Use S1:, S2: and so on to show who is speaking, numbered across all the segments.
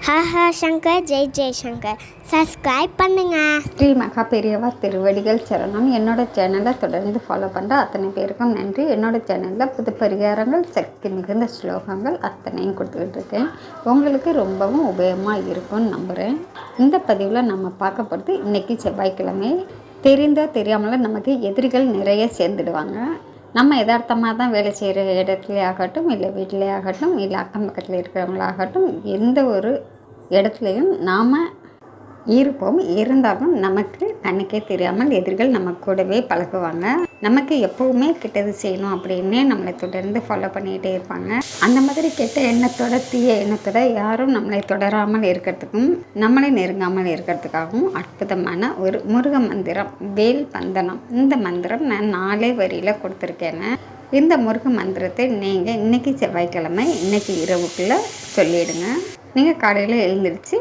S1: Haha Shankar Jai Shankar subscribe பண்ணுங்க.
S2: ஸ்ரீ மகா பெரியவா திருவடிகள் சரணம். என்னோட சேனலை தொடர்ந்து ஃபாலோ பண்ணுற அத்தனை பேருக்கும் நன்றி. என்னோட சேனலில் புது பரிகாரங்கள், சக்தி மிகுந்த ஸ்லோகங்கள் அத்தனையும் கொடுத்துக்கிட்டு இருக்கேன். உங்களுக்கு ரொம்பவும் உபயோகமாக இருக்கும்னு நம்புகிறேன். இந்த பதிவில் நம்ம பார்க்க போகிறது, இன்றைக்கி செவ்வாய்க்கிழமை. தெரிந்தோ தெரியாமலோ நமக்கு எதிரிகள் நிறைய சேர்ந்துடுவாங்க. நம்ம யதார்த்தமாக தான் வேலை செய்கிற இடத்துலே ஆகட்டும், இல்லை வீட்டிலே ஆகட்டும், இல்லை அக்கம் பக்கத்தில் இருக்கிறவங்களாகட்டும், எந்த ஒரு இடத்துலையும் நாம் இருப்போம். இருந்தாலும் நமக்கு கண்ணுக்கே தெரியாமல் எதிரிகள் நம்ம கூடவே பழகுவாங்க. நமக்கு எப்போவுமே கெட்டது செய்யணும் அப்படின்னே நம்மளை தொடர்ந்து ஃபாலோ பண்ணிகிட்டே இருப்பாங்க. அந்த மாதிரி கெட்ட எண்ணத்தோட, தீய எண்ணத்தோட யாரும் நம்மளை தொடராமல் இருக்கிறதுக்கும், நம்மளை நெருங்காமல் இருக்கிறதுக்காகவும் அற்புதமான ஒரு முருக மந்திரம், வேல் பந்தனம். இந்த மந்திரம் நான் 4 வரியில் கொடுத்துருக்கேங்க. இந்த முருக மந்திரத்தை நீங்கள் இன்றைக்கி செவ்வாய்க்கிழமை இன்றைக்கி இரவுக்குள்ளே சொல்லிவிடுங்க. நீங்கள் காலையில் எழுந்திரிச்சு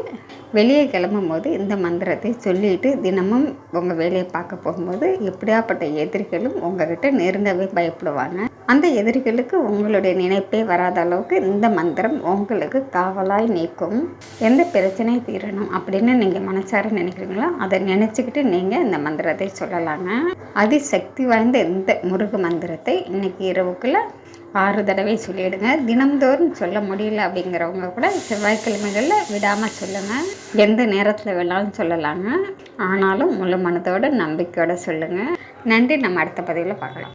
S2: வெளியே கிளம்பும் போது இந்த மந்திரத்தை சொல்லிவிட்டு தினமும் உங்கள் வேலையை பார்க்க போகும்போது எப்படியாப்பட்ட எதிரிகளும் உங்கள்கிட்ட நெருங்கவே பயப்படுவாங்க. அந்த எதிரிகளுக்கு உங்களுடைய நினைப்பே வராத அளவுக்கு இந்த மந்திரம் உங்களுக்கு காவலாய் நிற்கும். எந்த பிரச்சனை தீரணும் அப்படின்னு நீங்கள் மனசார நினைக்கிறீங்களோ அதை நினச்சிக்கிட்டு நீங்கள் இந்த மந்திரத்தை சொல்லலாங்க. அதிசக்தி வாய்ந்த இந்த முருக மந்திரத்தை இன்றைக்கி இரவுக்குள்ளே 6 தடவை சொல்லிவிடுங்க. தினம்தோறும் சொல்ல முடியல அப்படிங்கிறவங்க கூட செவ்வாய்க்கிழமைகளில் விடாமல் சொல்லுங்கள். எந்த நேரத்தில் வேணாலும் சொல்லலாங்க. ஆனாலும் முழு மனதோடு நம்பிக்கையோடு சொல்லுங்கள். நன்றி. நம்ம அடுத்த பதிவில் பார்க்கலாம்.